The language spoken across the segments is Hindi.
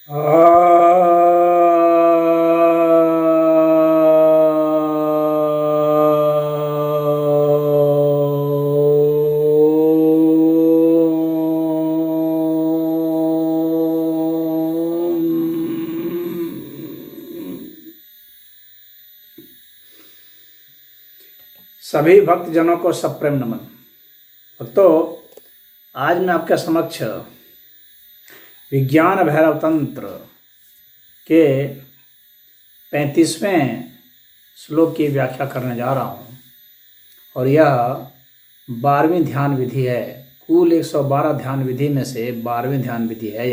सभी भक्तजनों को सप्रेम नमन। भक्तों, आज मैं आपके समक्ष विज्ञान भैरव तंत्र के 35वें श्लोक की व्याख्या करने जा रहा हूँ और यह 12वीं ध्यान विधि है। कुल 112 ध्यान विधि में से 12वीं ध्यान विधि है।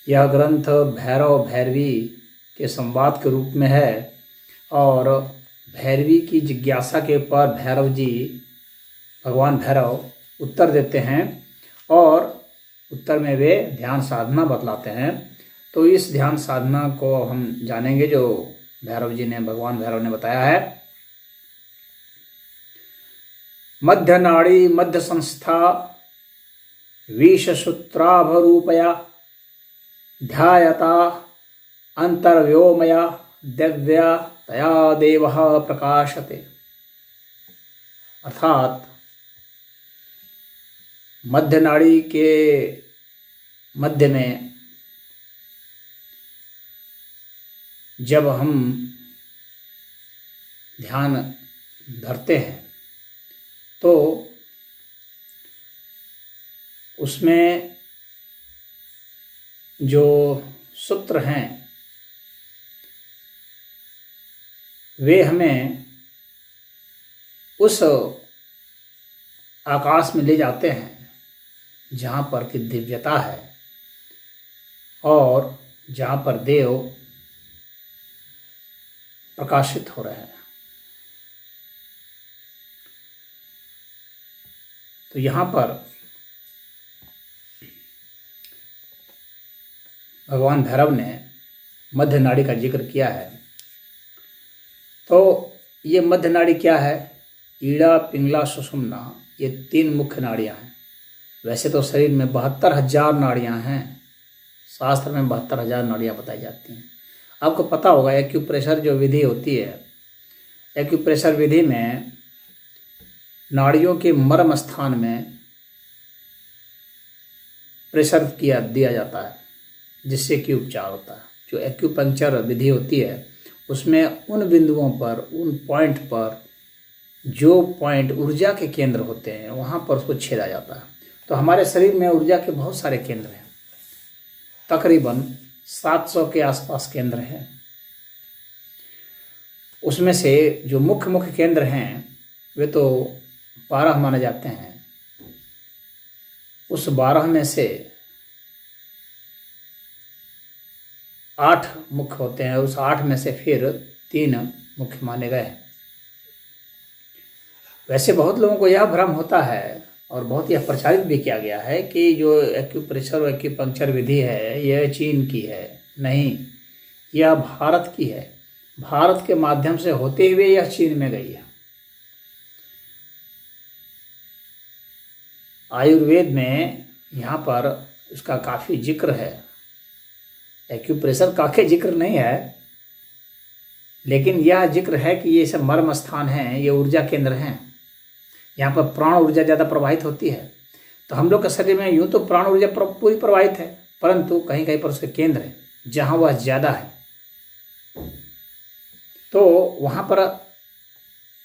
यह ग्रंथ भैरव भैरवी के संवाद के रूप में है और भैरवी की जिज्ञासा के ऊपर भैरव जी, भगवान भैरव उत्तर देते हैं और उत्तर में वे ध्यान साधना बतलाते हैं। तो इस ध्यान साधना को हम जानेंगे जो भैरव जी ने, भगवान भैरव ने बताया है। मध्य नाड़ी मध्य संस्था विषसूत्राभरूपया ध्यायता अंतर्व्योमया दिव्या तया देवः प्रकाशते। अर्थात मध्य नाड़ी के मध्य में जब हम ध्यान धरते हैं तो उसमें जो सूत्र हैं वे हमें उस आकाश में ले जाते हैं जहाँ पर कि दिव्यता है और जहाँ पर देव प्रकाशित हो रहे हैं। तो यहाँ पर भगवान भैरव ने मध्य नाड़ी का जिक्र किया है। तो ये मध्य नाड़ी क्या है? ईड़ा, पिंगला, सुषुम्ना, ये 3 मुख्य नाड़ियाँ हैं। वैसे तो शरीर में 72,000 नाड़ियाँ हैं। शास्त्र में 72,000 नाड़ियाँ बताई जाती हैं। आपको पता होगा एक्यूप्रेशर जो विधि होती है, एक्यूप्रेशर विधि में नाड़ियों के मर्म स्थान में प्रेशर दिया जाता है जिससे कि उपचार होता है। जो एक्यूपंक्चर विधि होती है उसमें उन बिंदुओं पर, उन पॉइंट पर, जो पॉइंट ऊर्जा के केंद्र होते हैं वहाँ पर उसको छेदा जाता है। तो हमारे शरीर में ऊर्जा के बहुत सारे केंद्र हैं, तकरीबन 700 के आसपास केंद्र हैं। उसमें से जो मुख्य मुख्य केंद्र हैं वे तो 12 माने जाते हैं। उस 12 में से 8 मुख्य होते हैं। उस 8 में से फिर 3 मुख्य माने गए हैं। वैसे बहुत लोगों को यह भ्रम होता है और बहुत यह प्रचारित भी किया गया है कि जो एक्यूप्रेशर और एक्यूपंक्चर विधि है यह चीन की है। नहीं, यह भारत की है। भारत के माध्यम से होते हुए यह चीन में गई है। आयुर्वेद में यहाँ पर उसका काफ़ी जिक्र है। एक्यूप्रेशर का के जिक्र नहीं है, लेकिन यह जिक्र है कि ये सब मर्म स्थान हैं, ये ऊर्जा केंद्र हैं। यहाँ पर प्राण ऊर्जा ज़्यादा प्रवाहित होती है। तो हम लोग के शरीर में यूँ तो प्राण ऊर्जा पूरी प्रवाहित है, परंतु कहीं कहीं पर उसके केंद्र है जहाँ वह ज़्यादा है। तो वहाँ पर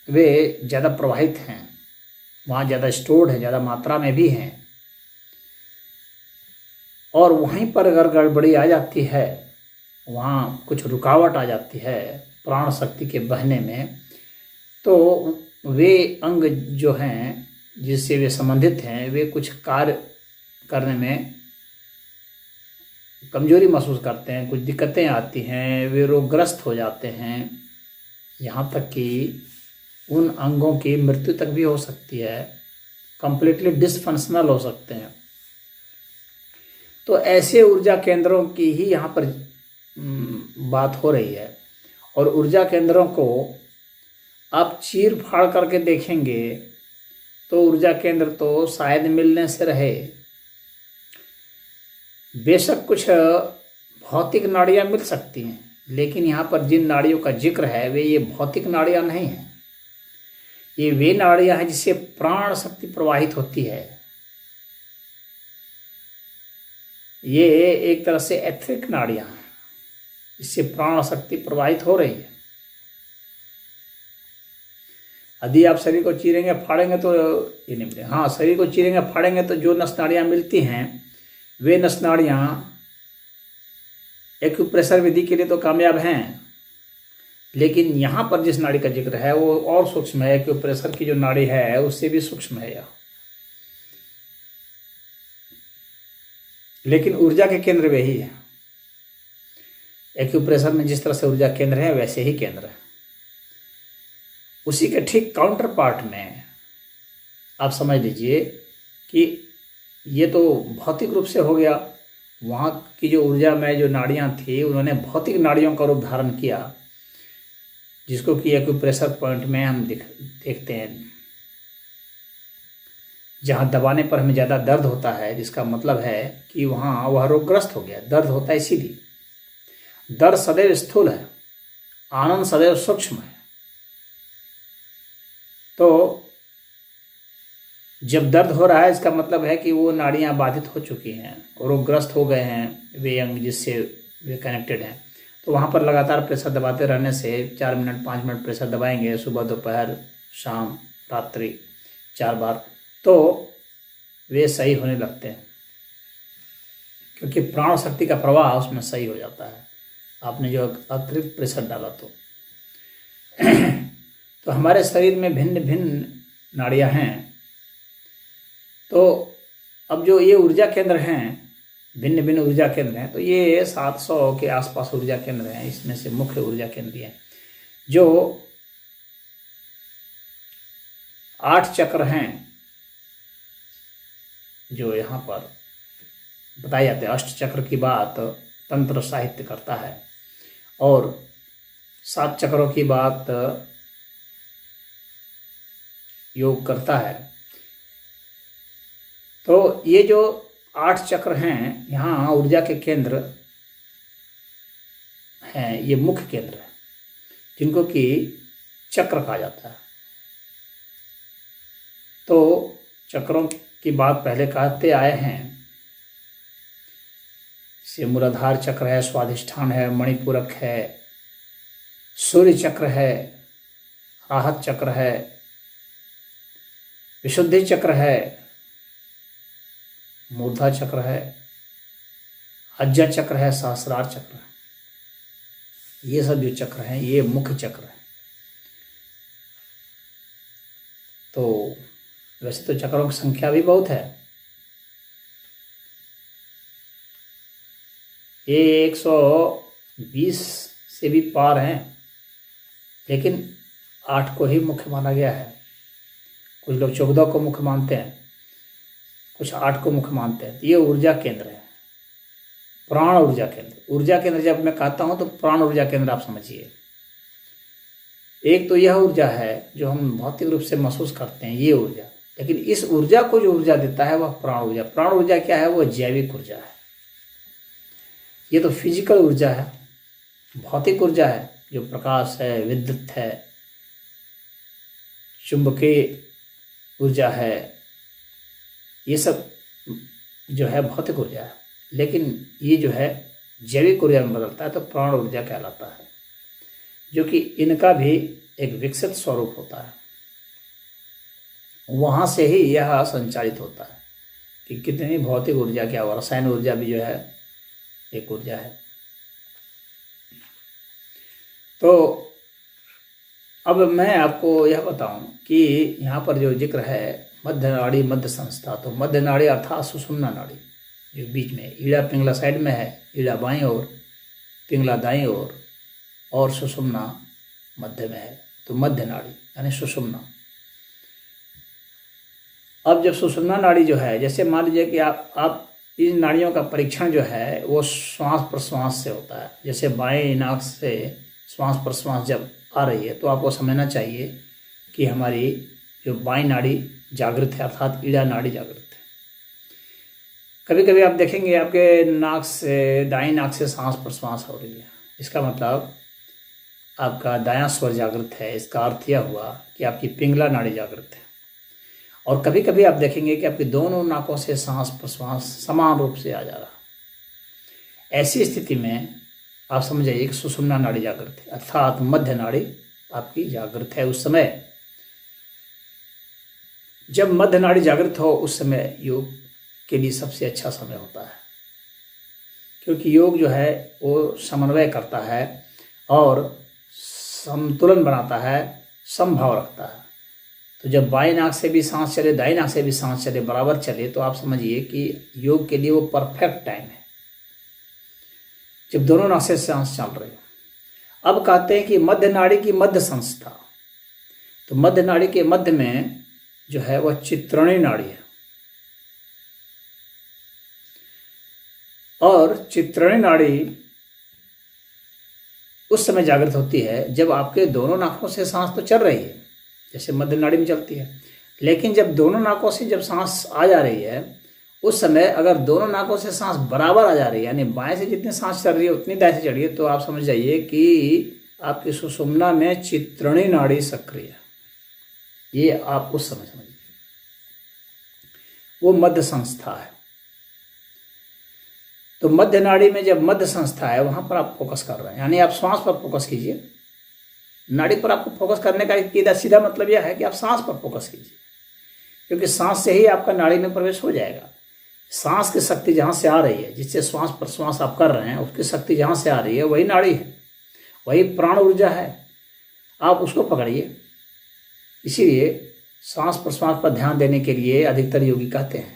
वे ज़्यादा प्रवाहित हैं, वहाँ ज़्यादा स्टोर्ड है, ज़्यादा मात्रा में भी हैं। और वहीं पर अगर गड़बड़ी आ जाती है, वहाँ कुछ रुकावट आ जाती है प्राण शक्ति के बहने में, तो वे अंग जो हैं जिससे वे संबंधित हैं वे कुछ कार्य करने में कमजोरी महसूस करते हैं, कुछ दिक्कतें आती हैं, वे रोगग्रस्त हो जाते हैं। यहाँ तक कि उन अंगों की मृत्यु तक भी हो सकती है, कंप्लीटली डिसफंक्शनल हो सकते हैं। तो ऐसे ऊर्जा केंद्रों की ही यहाँ पर बात हो रही है। और ऊर्जा केंद्रों को आप चीर फाड़ करके देखेंगे तो ऊर्जा केंद्र तो शायद मिलने से रहे। बेशक कुछ भौतिक नाड़ियाँ मिल सकती हैं, लेकिन यहाँ पर जिन नाड़ियों का जिक्र है वे ये भौतिक नाड़ियाँ नहीं हैं। ये वे नाड़ियाँ हैं जिससे प्राण शक्ति प्रवाहित होती है। ये एक तरह से एथरिक नाड़ियाँ हैं जिससे प्राण शक्ति प्रवाहित हो रही है। यदि आप शरीर को चीरेंगे फाड़ेंगे तो ये नहीं मिलेगा। हाँ, शरीर को चीरेंगे फाड़ेंगे तो जो नस नाड़ियाँ मिलती हैं वे नस नाड़ियाँ एक्यूप्रेशर विधि के लिए तो कामयाब हैं, लेकिन यहाँ पर जिस नाड़ी का जिक्र है वो और सूक्ष्म है। एक्यूप्रेशर की जो नाड़ी है उससे भी सूक्ष्म है यह, लेकिन ऊर्जा के केंद्र वही है। एक्यूप्रेशर में जिस तरह से ऊर्जा केंद्र है वैसे ही केंद्र है। उसी के ठीक काउंटर पार्ट में आप समझ लीजिए कि ये तो भौतिक रूप से हो गया। वहाँ की जो ऊर्जा में जो नाड़ियाँ थी उन्होंने भौतिक नाड़ियों का रूप धारण किया, जिसको कि एक्यूप्रेशर पॉइंट में हम देखते हैं, जहाँ दबाने पर हमें ज़्यादा दर्द होता है, जिसका मतलब है कि वहाँ वह रोगग्रस्त हो गया। दर्द होता है इसीलिए। दर्द सदैव स्थूल है, आनंद सदैव सूक्ष्म है। तो जब दर्द हो रहा है इसका मतलब है कि वो नाड़ियाँ बाधित हो चुकी हैं, रोगग्रस्त हो गए हैं वे अंग जिससे वे कनेक्टेड हैं। तो वहाँ पर लगातार प्रेशर दबाते रहने से 4 मिनट 5 मिनट प्रेशर दबाएंगे, सुबह दोपहर शाम रात्रि 4 बार, तो वे सही होने लगते हैं, क्योंकि प्राण शक्ति का प्रवाह उसमें सही हो जाता है। आपने जो अतिरिक्त प्रेशर डाला तो हमारे शरीर में भिन्न भिन्न नाड़ियाँ हैं। तो अब जो ये ऊर्जा केंद्र हैं, भिन्न भिन्न ऊर्जा केंद्र हैं, तो ये 700 के आसपास ऊर्जा केंद्र हैं। इसमें से मुख्य ऊर्जा केंद्र हैं जो 8 चक्र हैं जो यहाँ पर बताए जाते हैं। अष्ट चक्र की बात तंत्र साहित्य करता है और 7 चक्रों की बात योग करता है। तो ये जो 8 चक्र हैं, यहाँ ऊर्जा के केंद्र हैं, ये मुख्य केंद्र है जिनको कि चक्र कहा जाता है। तो चक्रों की बात पहले कहते आए हैं। से मूलाधार चक्र है, स्वाधिष्ठान है, मणिपूरक है, सूर्य चक्र है, राहत चक्र है, विशुद्धि चक्र है, मूर्धा चक्र है, अज्जा चक्र है, सहस्रार चक्र है। ये सब जो चक्र हैं ये मुख्य चक्र है। तो वैसे तो चक्रों की संख्या भी बहुत है, ये 120 से भी पार हैं, लेकिन 8 को ही मुख्य माना गया है। कुछ लोग 14 को मुख्य मानते हैं, कुछ 8 को मुख्य मानते हैं। तो ये ऊर्जा केंद्र है, प्राण ऊर्जा केंद्र। ऊर्जा केंद्र जब मैं कहता हूँ तो प्राण ऊर्जा केंद्र आप समझिए। एक तो यह ऊर्जा है जो हम भौतिक रूप से महसूस करते हैं, ये ऊर्जा, लेकिन इस ऊर्जा को जो ऊर्जा देता है वह प्राण ऊर्जा। प्राण ऊर्जा क्या है? वह जैविक ऊर्जा है। ये तो फिजिकल ऊर्जा है, भौतिक ऊर्जा है, जो प्रकाश है, विद्युत है, चुंबकीय ऊर्जा है, ये सब जो है भौतिक ऊर्जा है। लेकिन ये जो है जैविक ऊर्जा में बदलता है तो प्राण ऊर्जा कहलाता है, जो कि इनका भी एक विकसित स्वरूप होता है। वहाँ से ही यह संचालित होता है कि कितनी भौतिक ऊर्जा क्या हुआ। रसायन ऊर्जा भी जो है एक ऊर्जा है। तो अब मैं आपको यह बताऊं कि यहाँ पर जो जिक्र है मध्य नाड़ी मध्य संस्था, तो मध्य नाड़ी अर्थात सुषुम्ना नाड़ी जो बीच में, ईड़ा पिंगला साइड में है, ईड़ा बाईं ओर, पिंगला दाईं ओर और सुषुम्ना मध्य में है। तो मध्य नाड़ी यानी सुषुम्ना। अब जब सुषुम्ना नाड़ी जो है, जैसे मान लीजिए कि आप इन नाड़ियों का परीक्षण जो है वो श्वास प्रश्वास से होता है। जैसे बाएं नाक से श्वास प्रश्वास जब आ रही है तो आपको समझना चाहिए कि हमारी जो बाईं नाड़ी जागृत है, अर्थात ईड़ा नाड़ी जागृत है। कभी कभी आप देखेंगे आपके नाक से, दाईं नाक से सांस प्रश्वास हो रही है, इसका मतलब आपका दायां स्वर जागृत है। इसका अर्थ यह हुआ कि आपकी पिंगला नाड़ी जागृत है। और कभी कभी आप देखेंगे कि आपकी दोनों नाकों से सांस प्रश्वास समान रूप से आ जा रहा। ऐसी स्थिति में आप समझ जाइए कि सुषुम्ना नाड़ी जागृत है, अर्थात मध्य नाड़ी आपकी जागृत है। उस समय जब मध्य नाड़ी जागृत हो उस समय योग के लिए सबसे अच्छा समय होता है, क्योंकि योग जो है वो समन्वय करता है और संतुलन बनाता है, समभाव रखता है। तो जब बाएं नाक से भी सांस चले, दाएं नाक से भी सांस चले, बराबर चले, तो आप समझिए कि योग के लिए वो परफेक्ट टाइम है, जब दोनों नाक से सांस चल रही हो। अब कहते हैं कि मध्य नाड़ी की मध्य संस्था। तो मध्य नाड़ी के मध्य में जो है वह चित्रणीय नाड़ी है, और चित्रणीय नाड़ी उस समय जागृत होती है जब आपके दोनों नाकों से सांस तो चल रही है, जैसे मध्य नाड़ी में चलती है, लेकिन जब दोनों नाकों से जब सांस आ जा रही है उस समय अगर दोनों नाकों से सांस बराबर आ जा रही है, यानी बाएं से जितनी सांस चल रही है उतनी दाएं से चल रही है, तो आप समझ जाइए कि आपकी सुषुम्ना में चित्रणीय नाड़ी सक्रिय है। ये आप उस समय समझिए, वो मध्य संस्था है। तो मध्य नाड़ी में जब मध्य संस्था है वहां पर आप फोकस कर रहे हैं, यानी आप श्वास पर फोकस कीजिए। नाड़ी पर आपको फोकस करने का सीधा मतलब यह है कि आप सांस पर फोकस कीजिए, क्योंकि सांस से ही आपका नाड़ी में प्रवेश हो जाएगा। सांस की शक्ति जहाँ से आ रही है, जिससे श्वास प्रश्वास आप कर रहे हैं, उसकी शक्ति जहाँ से आ रही है वही नाड़ी है, वही प्राण ऊर्जा है। आप उसको पकड़िए। इसीलिए सांस प्रश्वास पर ध्यान देने के लिए अधिकतर योगी कहते हैं,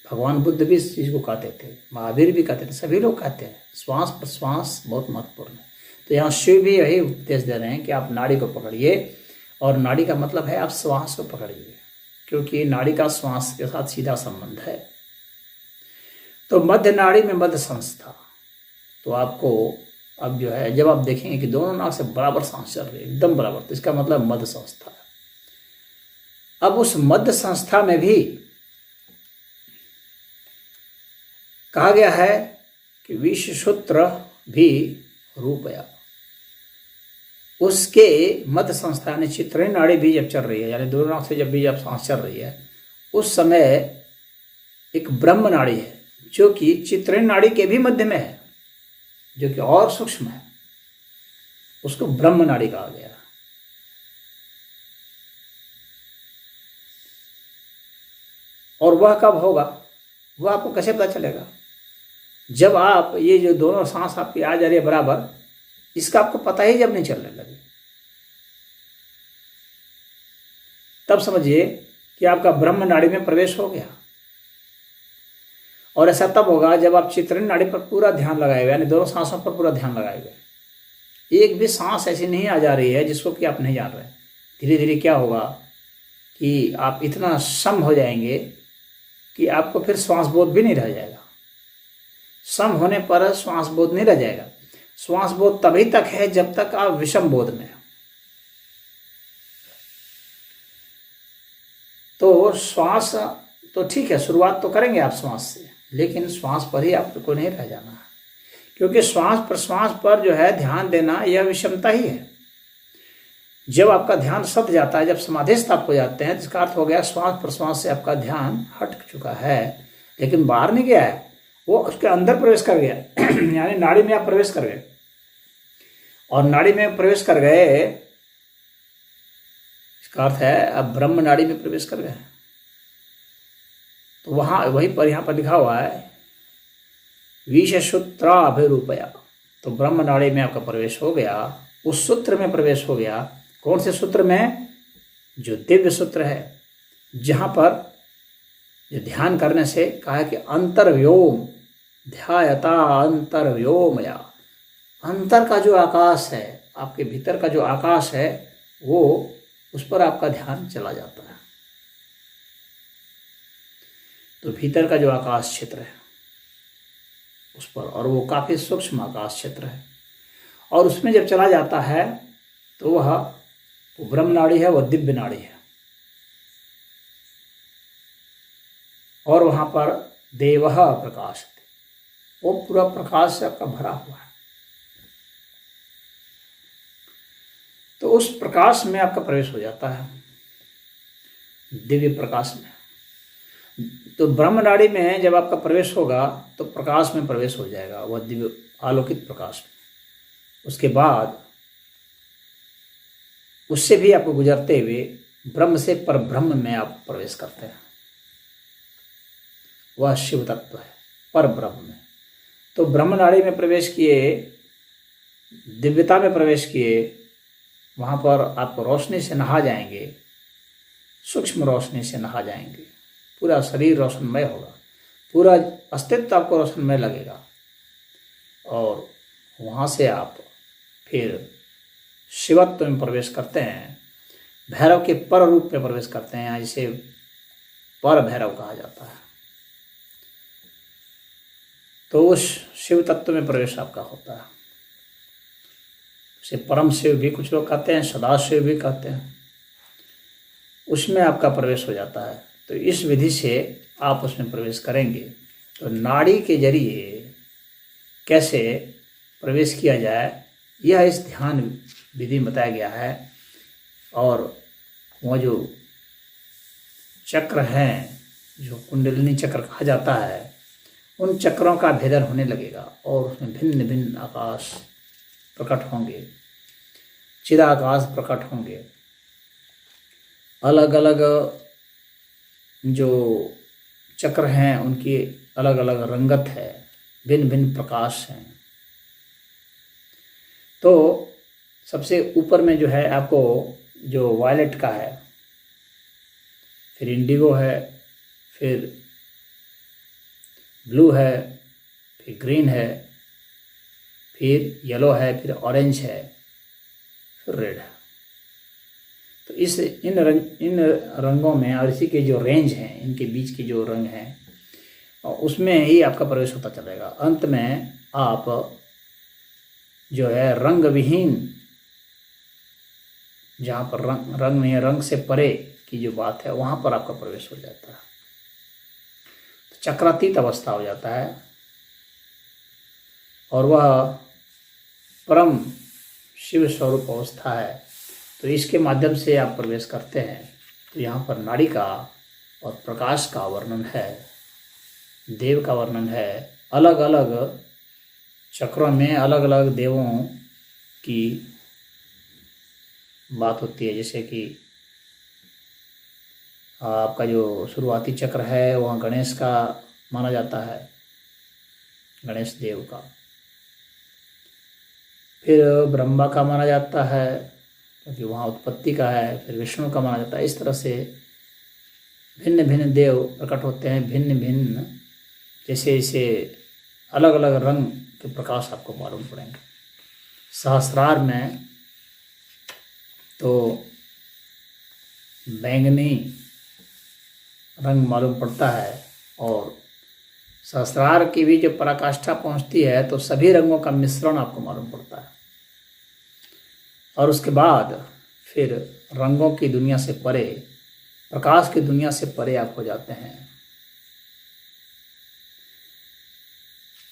भगवान बुद्ध भी इस चीज़ को कहते थे, महावीर भी कहते थे, सभी लोग कहते हैं श्वास प्रश्वास बहुत महत्वपूर्ण है। तो यहाँ शिव भी यही उपदेश दे रहे हैं कि आप नाड़ी को पकड़िए, और नाड़ी का मतलब है आप श्वास को पकड़िए, क्योंकि नाड़ी का श्वास के साथ सीधा संबंध है। तो मध्य नाड़ी में मध्य संस्था। तो आपको अब जो है जब आप देखेंगे कि दोनों नाक से बराबर सांस चल रही है, एकदम बराबर, तो इसका मतलब मध्य संस्था है। अब उस मध्य संस्था में भी कहा गया है कि विषसूत्र भी रूपया। उसके मध्य संस्था यानी चित्रणीय नाड़ी भी जब चल रही है, यानी दोनों नाक से जब भी जब सांस चल रही है, उस समय एक ब्रह्म नाड़ी है जो कि चित्रणीय नाड़ी के भी मध्य में है, जो कि और सूक्ष्म है, उसको ब्रह्म नाड़ी कहा गया। और वह कब होगा, वह आपको कैसे पता चलेगा? जब आप ये जो दोनों सांस आपकी आ जा रही है बराबर, इसका आपको पता ही जब नहीं चलने लगे, तब समझिए कि आपका ब्रह्म नाड़ी में प्रवेश हो गया। और ऐसा तब होगा जब आप चित्रणीय नाड़ी पर पूरा ध्यान लगाए, यानी दोनों सांसों पर पूरा ध्यान लगाएंगे। एक भी सांस ऐसी नहीं आ जा रही है जिसको कि आप नहीं जान रहे। धीरे धीरे क्या होगा कि आप इतना सम हो जाएंगे कि आपको फिर श्वास बोध भी नहीं रह जाएगा। सम होने पर श्वास बोध नहीं रह जाएगा। श्वास बोध तभी तक है जब तक आप विषम बोध में हो। तो श्वास तो ठीक है, शुरुआत तो करेंगे आप श्वास से, लेकिन श्वास पर ही आपको नहीं रह जाना है, क्योंकि श्वास प्रश्वास पर जो है ध्यान देना यह विषमता ही है। जब आपका ध्यान सट जाता है, जब समाधिस्थ आप हो जाते हैं, इसका अर्थ हो गया श्वास प्रश्वास से आपका ध्यान हट चुका है, लेकिन बाहर नहीं गया है, वो उसके अंदर प्रवेश कर गया यानी नाड़ी में आप प्रवेश कर गए। और नाड़ी में प्रवेश कर गए, इसका अर्थ है अब ब्रह्म नाड़ी में प्रवेश कर गए। तो वहाँ वहीं पर यहाँ पर लिखा हुआ है विषसूत्राभिरूपया। तो ब्रह्म नाड़ी में आपका प्रवेश हो गया, उस सूत्र में प्रवेश हो गया। कौन से सूत्र में? जो दिव्य सूत्र है, जहाँ पर जो ध्यान करने से कहा है कि अंतर्व्योम ध्यायता अंतर्व्योमया। अंतर का जो आकाश है, आपके भीतर का जो आकाश है, वो उस पर आपका ध्यान चला जाता है। तो भीतर का जो आकाश क्षेत्र है उस पर, और वो काफ़ी सूक्ष्म आकाश क्षेत्र है, और उसमें जब चला जाता है तो वह ब्रह्म नाड़ी है, वह दिव्य नाड़ी है। और वहाँ पर देवः प्रकाशते, वो पूरा प्रकाश से आपका भरा हुआ है। तो उस प्रकाश में आपका प्रवेश हो जाता है, दिव्य प्रकाश में। तो ब्रह्म नाड़ी में जब आपका प्रवेश होगा तो प्रकाश में प्रवेश हो जाएगा, वह दिव्य आलोकित प्रकाश में। उसके बाद उससे भी आपको गुजरते हुए ब्रह्म से पर ब्रह्म में आप प्रवेश करते हैं, वह शिव तत्व है, पर ब्रह्म में। तो ब्रह्म नाड़ी में प्रवेश किए, दिव्यता में प्रवेश किए, वहाँ पर आप रोशनी से नहा जाएंगे, सूक्ष्म रोशनी से नहा जाएंगे, पूरा शरीर रोशनमय होगा, पूरा अस्तित्व आपको रोशनमय लगेगा। और वहाँ से आप फिर शिवत्व में प्रवेश करते हैं, भैरव के पर रूप में प्रवेश करते हैं, जिसे पर भैरव कहा जाता है। तो उस शिव तत्व में प्रवेश आपका होता है, उसे परम शिव भी कुछ लोग कहते हैं, सदाशिव भी कहते हैं। उसमें आपका प्रवेश हो जाता है। तो इस विधि से आप उसमें प्रवेश करेंगे। तो नाड़ी के जरिए कैसे प्रवेश किया जाए, यह इस ध्यान विधि में बताया गया है। और वह जो चक्र हैं, जो कुंडलिनी चक्र कहा जाता है, उन चक्रों का भेदन होने लगेगा और उसमें भिन्न भिन्न आकाश प्रकट होंगे, चिदाकाश प्रकट होंगे। अलग अलग जो चक्र हैं उनकी अलग अलग रंगत है, भिन्न भिन्न प्रकाश हैं। तो सबसे ऊपर में जो है आपको जो वायलेट का है, फिर इंडिगो है, फिर ब्लू है, फिर ग्रीन है, फिर येलो है, फिर ऑरेंज है, फिर रेड है। तो इन रंगों में और इसी के जो रेंज हैं, इनके बीच के जो रंग हैं, उसमें ही आपका प्रवेश होता चलेगा। अंत में आप जो है रंग विहीन, जहाँ पर रंग नहीं है, रंग से परे की जो बात है, वहाँ पर आपका प्रवेश हो जाता है। तो चक्रातीत अवस्था हो जाता है और वह परम शिव स्वरूप अवस्था है। तो इसके माध्यम से आप प्रवेश करते हैं। तो यहाँ पर नाड़ी का और प्रकाश का वर्णन है, देव का वर्णन है। अलग अलग चक्रों में अलग अलग देवों की बात होती है। जैसे कि आपका जो शुरुआती चक्र है वह गणेश का माना जाता है, गणेश देव का। फिर ब्रह्मा का माना जाता है क्योंकि वहाँ उत्पत्ति का है। फिर विष्णु का माना जाता है। इस तरह से भिन्न भिन्न देव प्रकट होते हैं, भिन्न भिन्न जैसे जैसे अलग अलग रंग के प्रकाश आपको मालूम पड़ेंगे। सहस्रार में तो बैंगनी रंग मालूम पड़ता है और सहस्रार की भी जब पराकाष्ठा पहुंचती है तो सभी रंगों का मिश्रण आपको मालूम पड़ता है। और उसके बाद फिर रंगों की दुनिया से परे, प्रकाश की दुनिया से परे आप हो जाते हैं।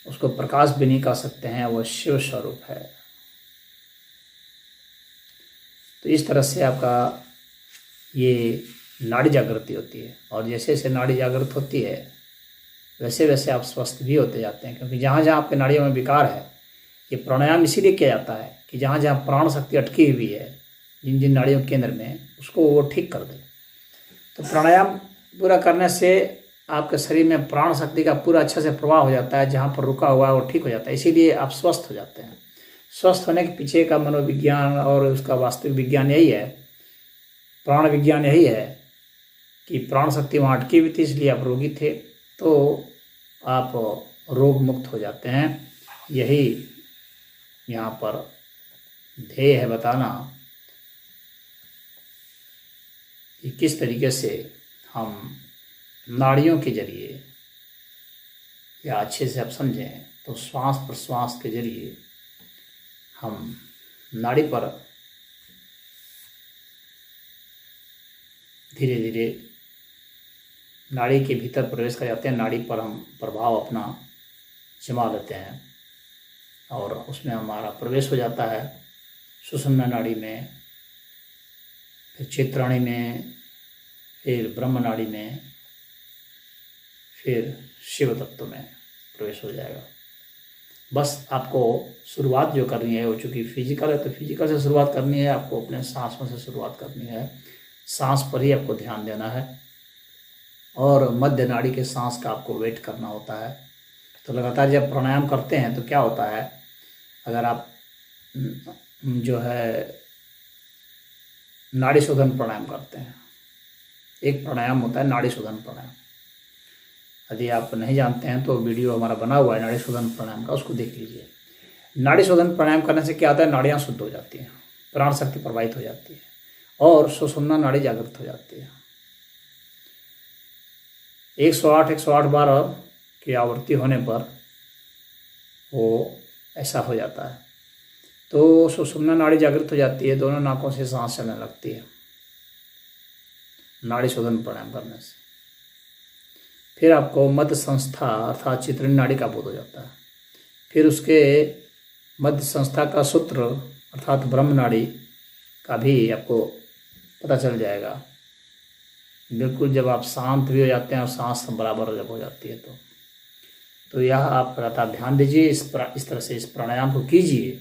उसको प्रकाश भी नहीं कह सकते हैं, वह शिव स्वरूप है। तो इस तरह से आपका ये नाड़ी जागृति होती है। और जैसे जैसे नाड़ी जागृत होती है वैसे वैसे आप स्वस्थ भी होते जाते हैं। क्योंकि जहाँ जहाँ आपके नाड़ियों में विकार है, ये प्राणायाम इसीलिए किया जाता है कि जहाँ जहाँ प्राण शक्ति अटकी हुई है, जिन जिन नाड़ियों के केंद्र में, उसको वो ठीक कर दे। तो प्राणायाम पूरा करने से आपके शरीर में प्राण शक्ति का पूरा अच्छे से प्रवाह हो जाता है। जहाँ पर रुका हुआ है वो ठीक हो जाता है, इसीलिए आप स्वस्थ हो जाते हैं। स्वस्थ होने के पीछे का मनोविज्ञान और उसका वास्तविक विज्ञान यही है, प्राण विज्ञान यही है कि प्राण शक्ति वहाँ अटकी हुई थी, इसलिए आप रोगी थे, तो आप रोग मुक्त हो जाते हैं। यही यहाँ पर ध्येय है बताना कि किस तरीके से हम नाड़ियों के जरिए, या अच्छे से आप समझें तो श्वास प्रश्वास के जरिए हम नाड़ी पर धीरे धीरे नाड़ी के भीतर प्रवेश कर जाते हैं। नाड़ी पर हम प्रभाव अपना जमा लेते हैं और उसमें हमारा प्रवेश हो जाता है सुषुम्ना नाड़ी में, फिर चित्राणी में, फिर ब्रह्म नाड़ी में, फिर शिव तत्व में प्रवेश हो जाएगा। बस आपको शुरुआत जो करनी है वो, चूँकि फिजिकल है तो फिजिकल से शुरुआत करनी है, आपको अपने सांसों से शुरुआत करनी है। सांस पर ही आपको ध्यान देना है और मध्य नाड़ी के सांस का आपको वेट करना होता है। तो लगातार जब प्राणायाम करते हैं तो क्या होता है, अगर आप जो है नाड़ी शोधन प्राणायाम करते हैं, एक प्राणायाम होता है नाड़ी शोधन प्राणायाम। यदि आप नहीं जानते हैं तो वीडियो हमारा बना हुआ है नाड़ी शोधन प्राणायाम का, उसको देख लीजिए। नाड़ी शोधन प्राणायाम करने से क्या होता है, नाड़ियाँ शुद्ध हो जाती हैं, प्राण शक्ति प्रवाहित हो जाती है और सुषुम्ना नाड़ी जागृत हो जाती है। 108 बार की आवृत्ति होने पर वो ऐसा हो जाता है। तो सुषुम्ना नाड़ी जागृत हो जाती है, दोनों नाकों से सांस चलने लगती है नाड़ी शोधन प्राणायाम करने से। फिर आपको मध्य संस्था अर्थात चित्रिणी नाड़ी का बोध हो जाता है। फिर उसके मध्य संस्था का सूत्र अर्थात ब्रह्म नाड़ी का भी आपको पता चल जाएगा, बिल्कुल जब आप शांत भी हो जाते हैं और सांस बराबर जब हो जाती है तो यह आप लगातार ध्यान दीजिए। इस तरह से इस प्राणायाम को कीजिए।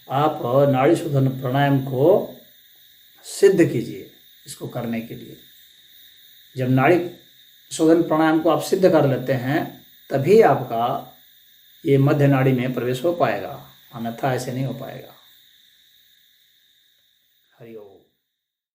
आप नाड़ी शोधन प्राणायाम को सिद्ध कीजिए। इसको करने के लिए जब नाड़ी शोधन प्राणायाम को आप सिद्ध कर लेते हैं तभी आपका ये मध्य नाड़ी में प्रवेश हो पाएगा, अन्यथा ऐसे नहीं हो पाएगा।